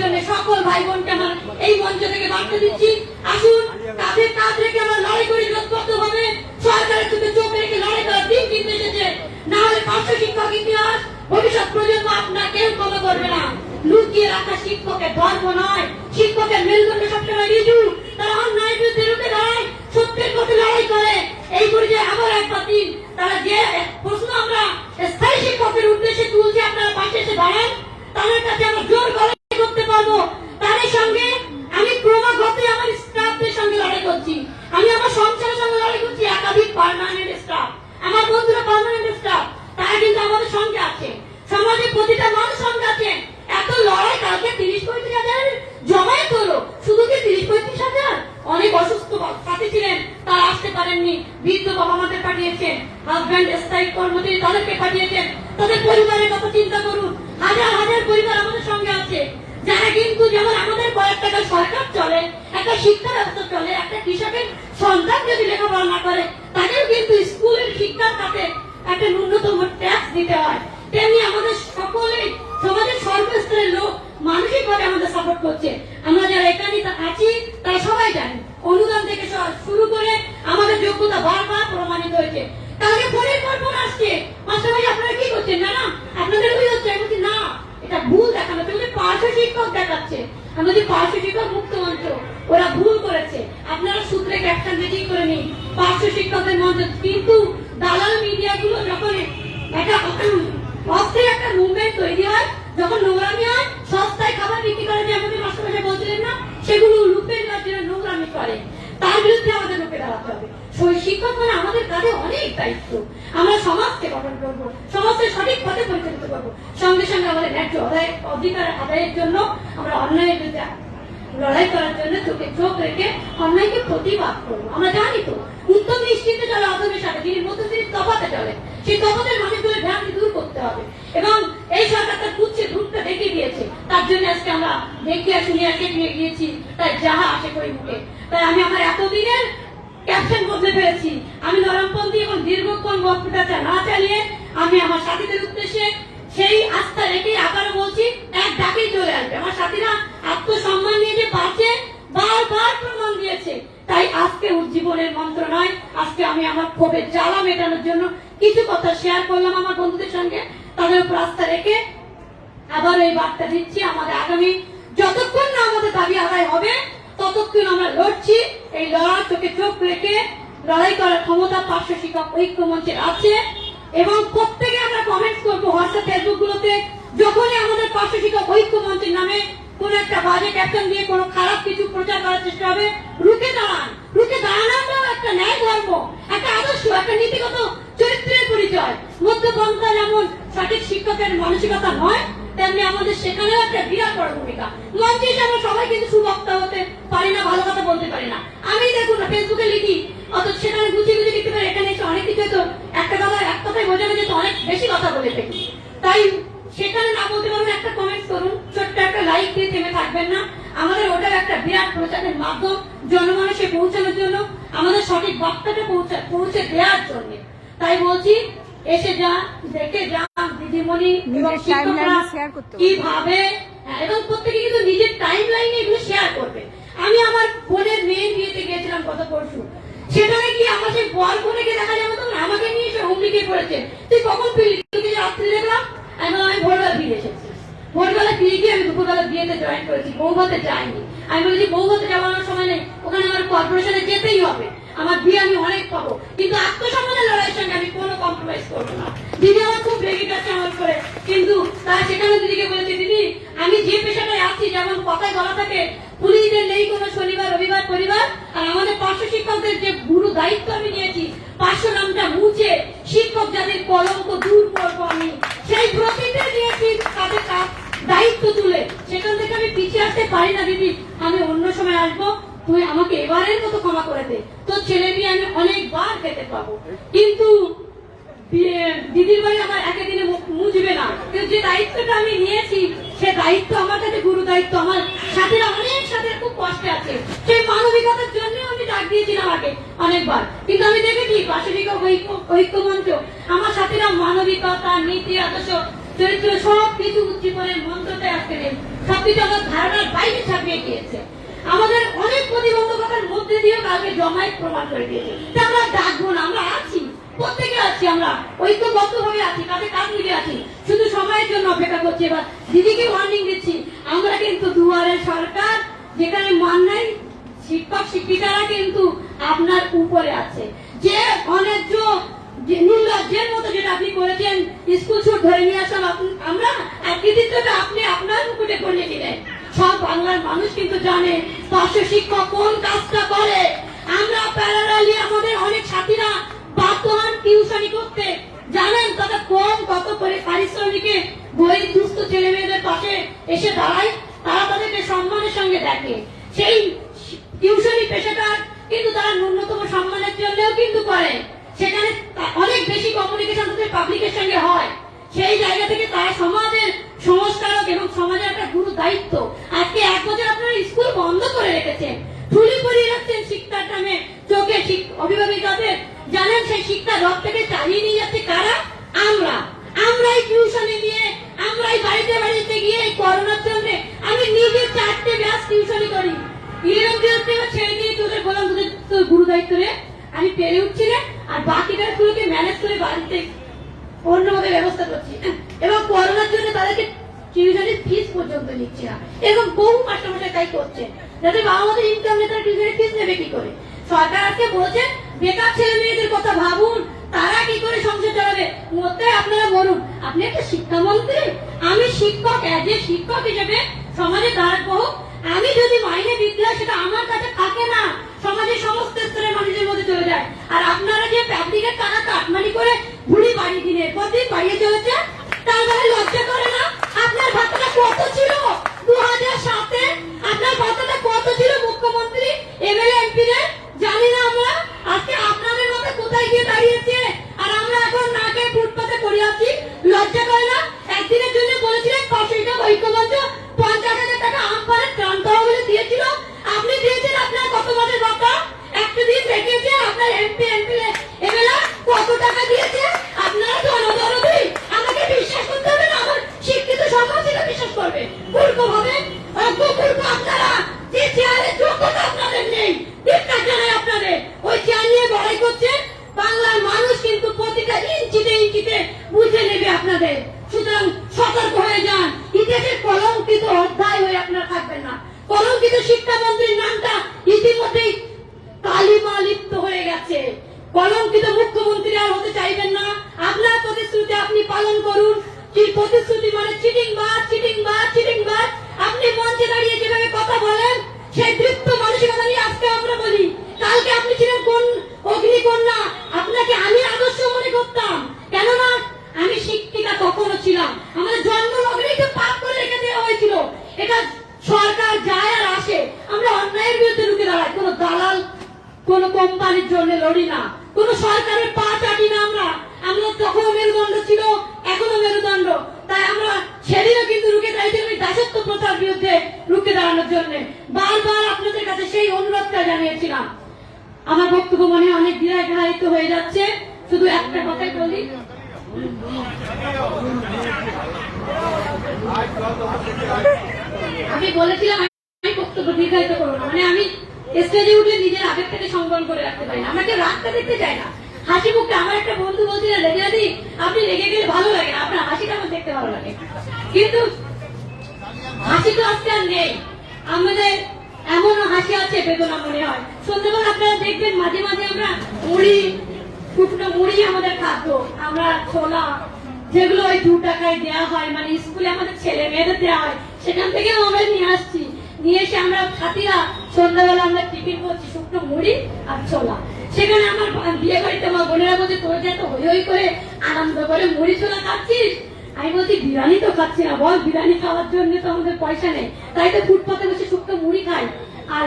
জন্য সকল ভাই বোনকে আমার এই মঞ্চ থেকে বার্তা দিচ্ছি, আসুন কাঁধে কাঁধ রেখে আমরা লড়াই করি ভাবে। সরকারের চোখে চোখ রেখে লড়াই করার দিন কিনতে এসেছে, না হলে পার্শ্ব শিক্ষক ইতিহাস ভবিষ্যৎ প্রজন্ম আপনার কেউ ক্ষমা করবে না। লুকিয়ে রাখা শিক্ষকের ধর্ম নয়, শিক্ষকের মেরুদণ্ড সবসময় রিজু, তারা অন্যায় বিরুদ্ধে রুখে দাঁড়ায়, সত্যের পথে লড়াই করে। এই পর্যায়ে আবার একবার দিন তারা যে প্রশ্ন আমরা স্থায়ী শিক্ষকের উদ্দেশ্যে তুলছি, আপনারা পাশে এসে দাঁড়ান, তাদের কাছে আমরা জোর লড়াই করতে পারবো। তাদের সঙ্গে আমি ক্রমাগত আমার স্টাফদের সঙ্গে লড়াই করছি, আমি আমার সংসারের সঙ্গে লড়াই করছি। একাধিক পার্মানেন্ট স্টাফ, আমার বন্ধুরা পার্মানেন্ট স্টাফ, তারা কিন্তু আমাদের সঙ্গে আছে, সমাজের প্রতিটা মানুষ সঙ্গে আছে। এত লড়াই কালকে 30-35 হাজার জমায়েত হলো, শুধু কি 30-35 হাজার? অনেক অসুস্থ সাথী ছিলেন, তারা আসতে পারেননি, বৃদ্ধ বাবা মাদের পাঠিয়েছেন, হাজব্যান্ড স্থায়ী কর্মচারী তাদেরকে পাঠিয়েছেন। তাদের পরিবারের কথা চিন্তা করুন, হাজার হাজার পরিবার আমাদের সঙ্গে আছে, যারা কিন্তু যেমন আমাদের কয়েক টাকা সরকার চলে, একটা শিক্ষা ব্যবস্থা চলে, একটা কৃষকের সন্তান যদি লেখাপড়া না করে তাদের কিন্তু স্কুলের শিক্ষার খাতে একটা ন্যূনতম ট্যাক্স দিতে হয়। তেমনি আমাদের সকলেই সমাজের সর্বস্তরের লোক মানসিকভাবে আমাদের সাপোর্ট করছে। আমরা যারা এখানে আছি তারা সবাই জানি, অনুদান থেকে শুরু করে আমাদের যোগ্যতা বারবার প্রমাণিত হয়েছে। কালকে ফোনের পর ফোন আসছে, মাস্টার ভাই আপনারা কি করছেন? না না আপনাদের ওই হচ্ছে। আমি বলছি না, এটা ভুল দেখানো হচ্ছে, পার্শ্ব শিক্ষক দেখাচ্ছে। আমি বলছি পার্শ্ব শিক্ষক মুক্ত মঞ্চ, ওরা ভুল করেছে, আপনারা সূত্রে ক্যাপশন রেডি করে নিন পার্শ্ব শিক্ষকদের মঞ্চ। কিন্তু দালাল মিডিয়া গুলো যখন একটা অস্থির একটা মুভমেন্ট তৈরি হয়, যখন নোংরামি হয়, সস্তায় খাবার বিক্রি করে, যেমন মাস্টার ভাই বলছিলেন না, সেগুলো লুপে নেওয়ার জন্য নোংরামি করে, তার বিরুদ্ধে আমাদের রুখে দাঁড়াতে হবে। শিক্ষক মানে আমাদের কাছে অনেক দায়িত্ব, আমরা সমাজকে গঠন করবো, সমাজকে সঠিক পথে পরিচালিত করবো, সঙ্গে সঙ্গে আমাদের ন্যায্য অধিকার আদায়ের জন্য আমরা অন্যায়ের বিরুদ্ধে লড়াই করার জন্য চোখে চোখ রেখে অন্যায়কে প্রতিবাদ করবো। আমরা জানি তো উত্তম দৃষ্টিতে চলে অধমের সাথে, যিনি মধ্যস্থির তফাতে চলে, সেই তফাতের মানুষগুলো ভ্রান্তি দূর করতে হবে। এবং এই সরকার তার বুঝছে, রূপটা দেখিয়ে দিয়েছে, তার জন্য আজকে আমরা দেখিয়ে শুনিয়ে নিয়ে গিয়েছি, তাই যাহা আসে করি মুখে। তাই আমি আমার এতদিনের ক্যাপশন বদলে ফেলেছি। আমি নরমপন্থী এবং দীর্ঘক্ষণ বক্তৃতা না চালিয়ে আমি আমার সাথীদের উদ্দেশ্যে সেই আস্থা রেখে আবারও বলছি, এক ডাকেই চলে আসবে। আমার সাথীরা আত্মসম্মান নিয়ে যে বাঁচে বারবার প্রমাণ দিয়েছে। তাই আজকে উজ্জীবনের মন্ত্র নয়, আজকে আমি আমার ক্ষোভের জ্বালা মেটানোর জন্য কিছু কথা শেয়ার করলাম আমার বন্ধুদের সঙ্গে, তাদের উপর আস্থা রেখে আবার এই বার্তা দিচ্ছি, আমাদের আগামী যতক্ষণ না আমাদের দাবি আদায় হবে ততক্ষণ আমরা লড়ছি। এই লড়াই চোখে চোখ রেখে লড়াই করার ক্ষমতা পার্শ্ব শিক্ষক ঐক্য মঞ্চের আছে। এবং প্রত্যেকে আমরা কমেন্টস করবো হোয়াটসঅ্যাপ ফেসবুক গুলোতে, যখনই আমাদের পার্শ্ব শিক্ষক ঐক্য মঞ্চের নামে কোন একটা বাজে ক্যাপ্টেন দিয়ে কোনো খারাপ কিছু প্রচার করার চেষ্টা হবে, রুখে দাঁড়ান। রুখে দাঁড়ানোটাও একটা ন্যায় ধর্ম, একটা আদর্শ, একটা নীতিগত চরিত্রের পরিচয়। মধ্যপন্থা যেমন সঠিক শিক্ষকের মানসিকতা নয়, তেমনি আমাদের সেখানেও একটা বিরাট বড় ভূমিকা। মঞ্চে এসে আমরা সবাই কিন্তু সুবক্তা হতে পারি না, ভালো কথা বলতে পারি না। আমি দেখুন না ফেসবুকে লিখি, অথচ সেখানে গুছিয়ে গুছিয়ে লিখতে পারি, এখানে এসে অনেক কিছু তো একটা কথা এক কথায় বোঝাবে যে অনেক বেশি কথা বলে থাকি। তাই সেখানে না বলতে পারবেন, একটা কমেন্টস করুন, ছোট্ট একটা লাইক দিয়ে থেমে থাকবেন না। আমাদের ওটাও একটা বিরাট প্রচারের মাধ্যম, জনমানসে পৌঁছানোর জন্য, আমাদের সঠিক বার্তাটা পৌঁছে দেওয়ার জন্য। তাই বলছি, এসে যান, দেখে যান দিদিমণি এবং শিক্ষকরা কিভাবে, এবং প্রত্যেকে কিন্তু নিজের টাইম লাইনে এগুলো শেয়ার করবে। আমি আমার বোনের মেয়ের বিয়েতে গিয়েছিলাম গত পরশু, সেখানে কি আমার সেই বর বোনকে দেখা যাবে, তখন আমাকে নিয়ে এসে হুমড়ি খেয়ে পড়েছে, তুই কখন ফিরলি? রাত্রি দেখলাম, আমি ভোরবেলা ফিরে এসেছি। ভোরবেলা ফিরে গিয়ে আমি দুপুরবেলা বিয়েতে জয়েন করেছি, বৌভাতে যাইনি। আমি বলেছি বৌভাতে যাওয়ার সময় নেই, ওখানে আমার কর্পোরেশনে যেতেই হবে, আমার বিয়ে আমি অনেক পাবো, কিন্তু আত্মসম্মানের লড়াইয়ের সঙ্গে আমি কোনো কম্প্রোমাইজ করবো না। দিদি আমার খুব রেগে গেছে আমার করে, কিন্তু তারা সেখানে দিদিকে বলেছে, দিদি আমি যে পেশাটায় আছি, যেমন কথায় বলা থাকে পুলিশদের নেই কোনো শনিবার রবিবার পরিবার, আর আমাদের পার্শ্ব শিক্ষকদের যে গুরু দায়িত্ব আমি নিয়েছি, পার্শ্ব নামটা মুছে শিক্ষক যাদের কলঙ্ক দূর করবো, আমি সেই প্রতিটা নিয়েছি তাদের দায়িত্ব তুলে। সেখান থেকে আমি পিছিয়ে আসতে পারি না দিদি, আমি অন্য সময় আসবো, তুই আমাকে এবারের মতো ক্ষমা করে দে, তোর ছেলে মেয়ে আমি অনেকবার খেতে পাবো। কিন্তু দিদির বাড়ি আমার একদিনে মুছবে না, কিন্তু যে দায়িত্বটা আমি নিয়েছি সে দায়িত্ব আমার কাছে গুরু দায়িত্ব। আমার সাথীরা অনেক সাথে খুব কষ্টে আছে, সেই মানবিকতার জন্য আমি ডাক দিয়েছিলাম আগে অনেকবার, কিন্তু আমি দেখেছি পার্শ্ব শিক্ষক ঐক্য মঞ্চ আমার সাথীরা মানবিকতা নীতি আদর্শ চরিত্র সব কিছু উজ্জীবনের মন্ত্রতে আজকে নেই, সবকিছু আমার ধারণার বাইরে ছাপিয়ে গিয়েছে। আমাদের অনেক প্রতিবন্ধকতার মধ্যে দিয়ে কালকে জমায়েত প্রমাণ করে দিয়েছে। আমরা ডাকবো না, আমরা আছি, প্রত্যেকে আছি, আমরা ঐক্যবদ্ধভাবে আছি, কাছে কাজ মিলে আছি, শুধু সময়ের জন্য অপেক্ষা করছি। এবার দিদিকে ওয়ার্নিং দিচ্ছি, আমরা কিন্তু দুয়ারের সরকার, যেখানে মান নাই, শিক্ষক শিক্ষিকারা কিন্তু আপনার উপরে আছে। যে অন্যায্য নির্লজ্জের মতো যেটা আপনি করেছেন, স্কুল ছুট ধরে নিয়ে আসলাম আমরা, আর কৃতিত্বটা আপনি আপনার মুকুটে পড়িয়ে দিলেন। সব বাংলার মানুষ কিন্তু জানে পার্শ্ব শিক্ষক কোন কাজটা করে। আমরা প্যারালালি আমাদের অনেক সাথীরা বাধ্য হন টিউশনি করতে, জানেন তারা কত করে পারিশ্রমিকে গরিব দুস্থ ছেলে মেয়েদের পাশে এসে দাঁড়ায়, তারা তাদেরকে সম্মানের সঙ্গে দেখে। সেই টিউশনি পেশাটা কিন্তু তারা ন্যূনতম সম্মানের জন্যও কিন্তু করে, সেখানে অনেক বেশি কমিউনিকেশন তাদের পাবলিকের সঙ্গে হয়। সেই জায়গা থেকে তারা সমাজের সংস্কারক এবং সমাজের একটা গুরু দায়িত্ব। আজকে 1 বছর আপনারা স্কুল বন্ধ করে রেখেছেন, ঠুলি পরিয়ে রাখছেন শিক্ষার নামে চোখে অভিভাবিকাদের। জানেন সেই শিক্ষা রব থেকে চালিয়ে নিয়ে যাচ্ছে কারা? আমরাই টিউশনে নিয়ে, আমরাই বাড়িতে বাড়িতে গিয়ে এই করোনার জন্য আমি নিজে 4টে ব্যাচ টিউশনি করি। 11-12 ছেড়ে দিয়ে তোদের বললাম তোদের গুরু দায়িত্ব রে, আমি পেরে উঠছি না, আর বাকিটা গুলোকে ম্যানেজ করে বাড়িতে অন্যভাবে ব্যবস্থা করছি। এবং করোনার জন্য তাদেরকে টিউশনের ফিস পর্যন্ত নিচ্ছি না। এবং বহু মাস্টারমশাই তাই করছে, যাতে বাবা মাদের ইনকাম নেই, তারা টিউশনের ফিস নেবে কি করে? সরকার আজকে বলছে বেকার ছেলে মেয়েদের কথা ভাবুন, তারা কি করে সংসার চালাবে, মধ্যে আপনারা বলুন। আপনি একটা শিক্ষামন্ত্রী, আমি শিক্ষক, শিক্ষক হিসেবে সমাজে দাঁড়াবো। আমি যদি মাইনে বৃদ্ধি হয় সেটা আমার কাছে থাকে না, সমাজের সমস্ত স্তরের মানুষের মধ্যে চলে যায়। আর আপনারা যে পাবলিকের টাকা কাটমানি করে ভুড়ি বাড়ি দিনের পর দিন বাড়িয়ে চলেছে, তার মানে লজ্জা করে না? আপনার ভাতাটা কত ছিল 2007-এ? আপনার ভাতাটা কত ছিল মুখ্যমন্ত্রী, এমএলএ, এমপিদের? জানি না আমরা? আজকে আপনাদের মধ্যে কোথায় গিয়ে দাঁড়িয়েছে, আর আমরা এখন নাকে ফুটপাতে পড়ে আছি। লজ্জা করে না? একদিনের জন্য বলেছিলেন 500 টাকা ঐক্যমঞ্চ 50,000 টাকা আমপানের ত্রাণ তহবিলে দিয়েছিল, আপনি দিয়েছেন আপনার কত মাসের ভাতা? একটা দিন দেখিয়েছেন আপনার এমপি এমএলএ কত টাকা দিয়েছে? আপনারা জনদরদি, আমাকে বিশ্বাস করতে হবে না, আমার শিক্ষিত সমাজ এটা বিশ্বাস করবে। মূর্খ ভাবে আপনারা যে চেয়ারের যোগ্যতা আপনাদের নেই, ধিক্কার জানাই আপনাদের। ওই চেয়ার নিয়ে বড়াই করছেন, বাংলার মানুষ কিন্তু প্রতিটা ইঞ্চিতে বুঝে নেবে আপনাদের। সুতরাং সতর্ক হয়ে যান, ইতিহাসের কলঙ্কিত অধ্যায় হয়ে আপনারা থাকবেন না। কলঙ্কিত শিক্ষামন্ত্রীর নামটা ইতিমধ্যেই কালিমা লিপ্ত হয়ে গেছে। কলঙ্কিত মুখ্যমন্ত্রী আর হতে চাইবেন না। আপনার প্রতিশ্রুতি আপনি পালন করুন। প্রতিশ্রুতি মানে চিটিংবাজ। আপনি মঞ্চে দাঁড়িয়ে যেভাবে কথা বলেন, সেই দৃপ্ত মানসিকতা নিয়ে আজকে আমরা বলি। কালকে আপনি ছিলেন কোন অগ্নিকন্যা, আপনাকে আমি আদর্শ মনে করতাম, কেননা আমি শিক্ষিকা তখনও ছিলাম। আমাদের জন্মলগ্নেই তো পাপ করে রেখে দেওয়া হয়েছিল। এটা সরকার যায় আর আসে, আমরা অন্যায়ের বিরুদ্ধে রুখে দাঁড়াই। কোন দালাল, কোন কোম্পানির জন্য লড়ি না, কোন সরকারের পা চাটি না। আমরা তখন মেরুদণ্ড ছিল, এখনো মেরুদণ্ড। তাই আমরা সেদিনও কিন্তু রুখে দাঁড়িয়েছি দাসত্ব প্রথার বিরুদ্ধে রুখে দাঁড়ানোর জন্য। বারবার আপনাদের কাছে সেই অনুরোধটা জানিয়েছিলাম। আমার বক্তব্য মনে অনেক দীর্ঘায়িত হয়ে যাচ্ছে, শুধু একটা কথাই বলি। আমি বলেছিলাম আমি বক্তব্য দীর্ঘায়িত করবো না, মানে আমি স্টেজে উঠে নিজের আবেগটাকে সংবরণ করে রাখতে পারি না, আমাকে রাগটা দেখতে চাই না। হাসি মুখটা, আমার একটা বন্ধু বলছিলেন রেজাদি আপনি রেগে গেলে ভালো লাগে না, আপনার হাসিটা আমার দেখতে ভালো লাগে। কিন্তু হাসি তো আজকে আর নেই, আমাদের এমনও হাসি আছে বেদনা মনে হয়। সন্ধ্যাবেলা আপনারা দেখবেন মাঝে মাঝে আমরা শুকনো মুড়ি আমাদের খাদ্য, আমরা ছোলা যেগুলো ওই 2 টাকায় দেওয়া হয়, মানে স্কুলে আমাদের ছেলে মেয়েদের দেওয়া হয়, সেখান থেকে আমরা নিয়ে আসছি। নিয়ে এসে আমরা সাথীরা সন্ধ্যাবেলা আমরা টিফিন করছি শুকনো মুড়ি আর ছোলা। সেখানে আমার বিয়ে বাড়িতে আমার বোনেরা বলছে তোর যে এত হই হই করে আনন্দ করে মুড়ি ছোলা খাচ্ছিস। আমি বলছি বিরিয়ানি তো খাচ্ছি না, বল বিরিয়ানি খাওয়ার জন্য তো আমাদের পয়সা নেই, তাই তো ফুটপাতে বসে শুকনো মুড়ি খাই আর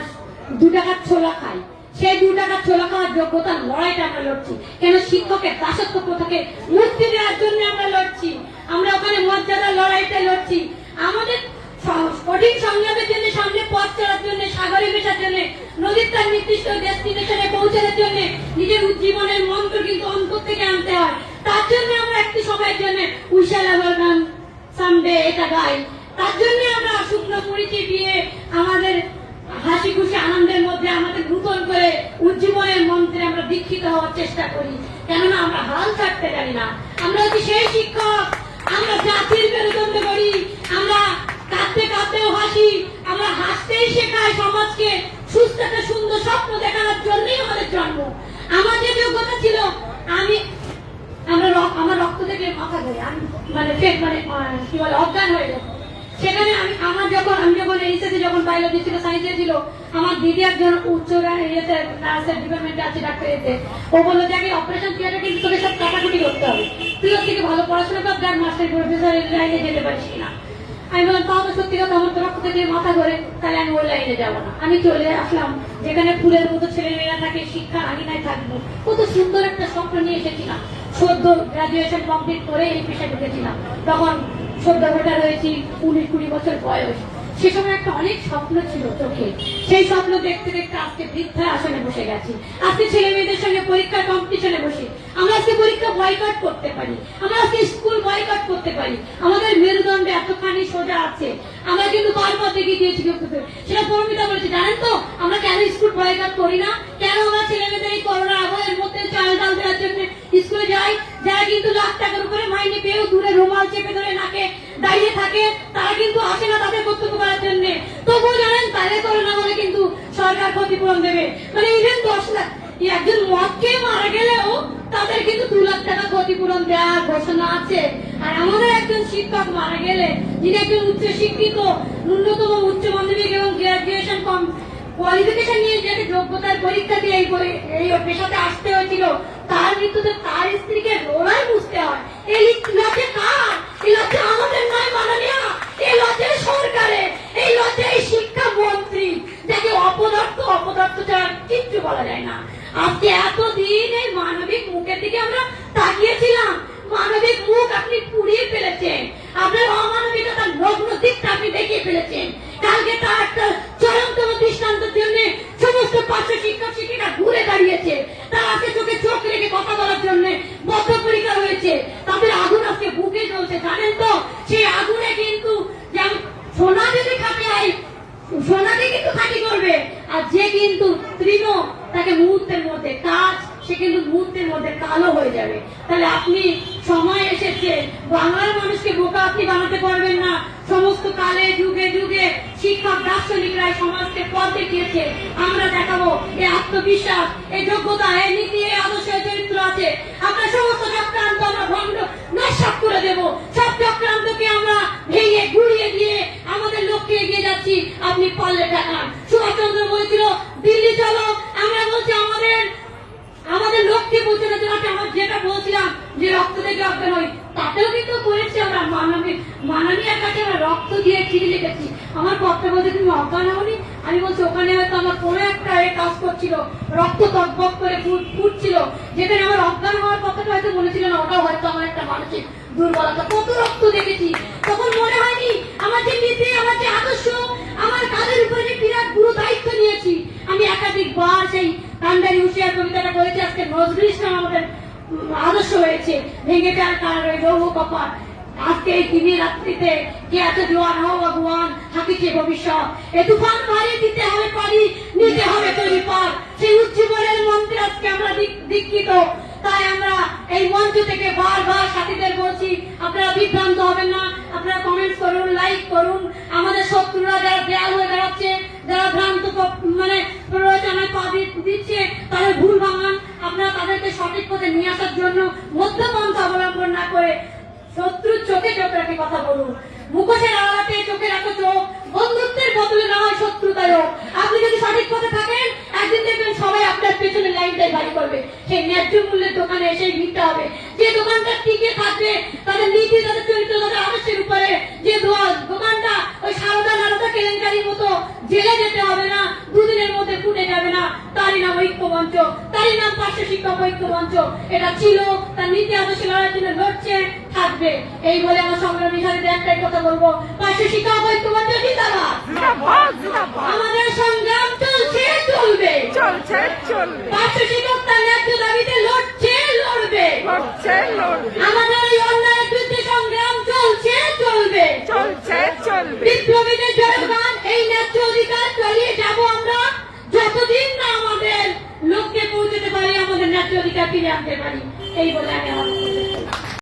2 টাকার ছোলা খাই। সেই 2 টাকার ছোলা খাওয়ার যোগ্যতার লড়াইটা আমরা লড়ছি। কেন? শিক্ষকের দাসত্ব প্রথাকে মুক্তি দেওয়ার জন্য আমরা লড়ছি। আমরা ওখানে মর্যাদার লড়াইটা লড়ছি। আমাদের কঠিন সংগ্রামের জন্য, সামনে পথ চলার জন্য, সাগরে মেশার জন্য, নদীর তার নির্দিষ্ট ডেস্টিনেশনে পৌঁছানোর জন্য নিজের উজ্জীবনের মন্ত্র কিন্তু অন্তর থেকে আনতে হয়। তার জন্য আমরা একটি সময়ের জন্য উইশাল গান মেরুদণ্ডে এটা গাই, তার জন্য আমরা শুকনো পরিচি দিয়ে আমাদের হাসি খুশি আনন্দের মধ্যে আমাদের নূতন করে উজ্জীবনের মন্ত্রে আমরা দীক্ষিত হওয়ার চেষ্টা করি। কেননা আমরা হাল ছাড়তে জানি না। আমরা হচ্ছে সেই শিক্ষক, আমরা জাতির মেরুদণ্ড করি, আমরা কাঁদতে কাঁদতেও হাসি, আমরা হাসতেই শেখাই সমাজকে সুস্থ একটা সুন্দর স্বপ্ন দেখানোর জন্যই আমাদের জন্ম। আমার যে যোগ্যতা ছিল, আমার রক্ত থেকে মাথা ধরে আমি কি বলে অজ্ঞান হয়ে যেত। সেখানে আমি যখন এইচএসে যখন বায়োলজি ছিল, সায়েন্সে ছিল, আমার দিদি একজন উচ্চ নার্সের ডিপার্টমেন্টে আছে, ডাক্তারিতে। ও বললো যাকে অপারেশন থিয়েটার কিন্তু তোকে সব কাটাকুটি করতে হবে, তুই ওর থেকে ভালো পড়াশোনা কর, যার মাস্টার প্রফেসরের লাইনে যেতে পারিস কিনা। আমি বললাম তাও তো সত্যি কথা, আমার তো রক্ত থেকে মাথা ধরে, তাহলে আমি ওই লাইনে যাবো না। আমি চলে আসলাম যেখানে ফুলের মতো ছেলেমেয়েরা থাকে, শিক্ষার আঙিনায় থাকবো। কত সুন্দর একটা স্বপ্ন নিয়ে এসেছিলাম। সদ্য গ্রাজুয়েশন কমপ্লিট করে এই পেশায় ঢুকেছিলাম। তখন সদ্য ভোটার হয়েছি, 19-20 বছর বয়স। সে সময় একটা অনেক স্বপ্ন ছিল চোখে, সেই স্বপ্ন দেখতে দেখতে আজকে বৃদ্ধা আসনে বসে গেছি। আজকে ছেলে মেয়েদের সঙ্গে পরীক্ষার কম্পিটিশনে বসি, আমরা আজকে পরীক্ষা বয়কট করতে পারি, আমরা আজকে স্কুল বয়কট করতে পারি। আমাদের মেরুদণ্ডে এতখানি সোজা আছে। আমরা কিন্তু বারবার দেখিয়ে দিয়েছি, সেটা পরিমিতা বলেছি। জানেন তো আমরা কেন স্কুল বয়কট করি না? কেন আমরা ছেলে মেয়েদের এই করোনা আবহের মধ্যে চাল ডাল দেওয়ার জন্য স্কুলে যাই? যারা কিন্তু লাখ টাকার উপরে মাইনে পেয়েও দূরে রুমাল চেপে ধরে নাকে দাঁড়িয়ে থাকে, তারা কিন্তু আসে না তাদের কর্তব্য করার জন্য। তবুও জানেন তাদের করোনা হলে কিন্তু সরকার ক্ষতিপূরণ দেবে। মানে ইভেন 10 লাখ, একজন মদকে মারা গেলেও তাদের কিন্তু 2 লাখ টাকা ক্ষতিপূরণ দেওয়ার ঘোষণা আছে। আর আমাদের একজন শিক্ষক মারা গেলে, যিনি একজন উচ্চ শিক্ষিত, ন্যূনতম উচ্চ মাধ্যমিক এবং গ্রাজুয়েশন কোয়ালিফিকেশন নিয়ে যে যোগ্যতার পরীক্ষা দিয়ে এই পেশাতে আসতে হয়েছিল, তার মৃত্যুতে তার স্ত্রীকে রোলাই বুঝতে হয়। এই লজ্জা কার? এই লজ্জা আমাদের নয় মাননীয়, এই লজ্জা সরকারের, এই লজ্জা এই শিক্ষা মন্ত্রী, যাকে অপদার্থ ছাড়া কিচ্ছু বলা যায় না। আজকে এতদিন এই মানবিক মুখের দিকে আমরা তাকিয়েছিলাম, মানবিক মুখ আপনি পুড়িয়ে ফেলেছেন, আপনার অমানবিকতার নগ্ন দিকটা আপনি দেখিয়ে ফেলেছেন। কালকে তার একটা চরমতম দৃষ্টান্তের জন্য সমস্ত পার্শ্ব শিক্ষক শিক্ষিকা ঘুরে দাঁড়িয়েছে। তার আজকে চোখে চোখ রেখে কথা বলার জন্য বদ্ধপরিকর হয়েছে। তাদের আগুন আজকে বুকে জ্বলছে। জানেন তো সেই আগুনে কিন্তু সোনা যদি খাটে হয়, সোনাকে কিন্তু খাঁটি করবে, আর যে কিন্তু তৃণ তাকে মুহূর্তের মধ্যে কাজ, সে কিন্তু মুহূর্তের মধ্যে কালো হয়ে যাবে। তাহলে আপনি সময় এসেছে, বাংলার মানুষকে বোকা আপনি বানাতে পারবেন না। সমস্ত কালে যুগে যুগে শিক্ষক দার্শনিকরা সমাজকে পথ দেখিয়েছে, আমরা দেখাবো। এই আত্মবিশ্বাস, এই যোগ্যতা, এই নীতি, এই আদর্শ চরিত্র আছে। আমরা সমস্ত চক্রান্ত আমরা ভণ্ড নস্যাৎ করে দেব। সব চক্রান্তকে আমরা ভেঙে গুড়িয়ে দিয়ে আমাদের লক্ষ্যে এগিয়ে যাচ্ছি। আপনি পারলে দেখান। সুভাষচন্দ্র বলেছিল দিল্লি চলো, আমরা বলছি আমাদের লক্ষ্যে পৌঁছানোর জন্য আমরা যেটা বলছিলাম যে রক্ত থেকে অজ্ঞান হই, তাতেও কিন্তু করেছি আমরা। মাননীয়ার কাছে আমরা রক্ত দিয়ে চিঠি লিখেছি। আমার পত্রে বলতে তুমি অজ্ঞান হওনি? আমি বলছি ওখানে হয়তো আমার কোনো একটা কাজ করছিল, রক্ত টকবক করে ফুটছিল, যেখানে আমার অজ্ঞান হওয়ার কথাটা হয়তো মনে ছিল না, ওটাও হয়তো আমার একটা মানসিক দুর্বলতা। কত রক্ত দেখেছি, তখন মনে হয়নি আমার যে নীতি, আমার যে আদর্শ, আমার কাঁধের উপরে যে বিরাট গুরু দায়িত্ব নিয়েছি। আমি একাধিকবার সেই কান্ডারি হুঁশিয়ার কবিতাটা বলেছি। আজকে নজরুল ইসলাম আমাদের আদর্শ হয়েছে। ভেঙে যাওয়ার কারণ ওই লৌহ কপাট। আজকে এই দিনে রাত্রিতে কে এত জোয়ান হও ভগবান, থাকিছে ভবিষ্যৎ। এ তুফান মারি দিতে হবে পারি, নিতে হবে তৈরি পার। সেই উজ্জীবনের মন্ত্রে আজকে আমরা দীক্ষিত। তাই আমরা এই মঞ্চ থেকে বারবার সাথীদের বলছি, আপনারা বিভ্রান্ত হবেন না। আপনারা কমেন্টস করুন, লাইক করুন। আমাদের শত্রুরা যারা দেয়াল হয়ে দাঁড়াচ্ছে, যারা ভ্রান্ত প্ররোচনায় পা দিচ্ছে, তাদের ভুল ভাঙান। আপনারা তাদেরকে সঠিক পথে নিয়ে আসার জন্য মধ্যপন্থা অবলম্বন না করে শত্রুর চোখে চোখ রেখে কথা বলুন। মুখোশের আড়াতে চোখে রাখো চোখ। বন্ধুত্বের বদলে না হয় শত্রুতায় হোক। আপনি যদি সঠিক পথে থাকেন, একদিন দেখবেন সবাই আপনার পেছনে লাইনটাই বাড়ি করবে। সেই ন্যায্য মূল্যের দোকানে এসেই ভিড়তে হবে। যে দোকানটা টিকে থাকবে, তাদের নীতি, তাদের চরিত্র, তাদের আদর্শের উপরে, যে দোকানটা ওই সারদা নারদা কেলেঙ্কারির মতো জেলে যেতে হবে না, দুদিনের মধ্যে ফুটে যাবে না, তারই নাম ঐক্যমঞ্চ, তারই নাম পার্শ্ব শিক্ষক ঐক্যমঞ্চ। এটা ছিল, তার নীতি আদর্শ লড়াইয়ের জন্য লড়ছে, থাকবে। এই বলে আমার সংগ্রামী সাথীদের একটাই কথা বলবো, পার্শ্ব শিক্ষক ঐক্যমঞ্চ জিন্দাবাদ। আমাদের সংগ্রাম চলছে, চলবে, পার্শ্ব শিক্ষক তার ন্যায্য দাবিতে লড়ছে, লড়বে। আমাদের এই অন্যায়ের বিরুদ্ধে সংগ্রাম চলছে, চলবে। চলবে। বিপ্লবীদের জয়গান, এই ন্যায্য অধিকার চালিয়ে যাব আমরা যতদিন না আমাদের লক্ষ্যে পৌঁছতে পারি, আমাদের ন্যায্য অধিকার ফিরে আনতে পারি। এই বলে আমি আমার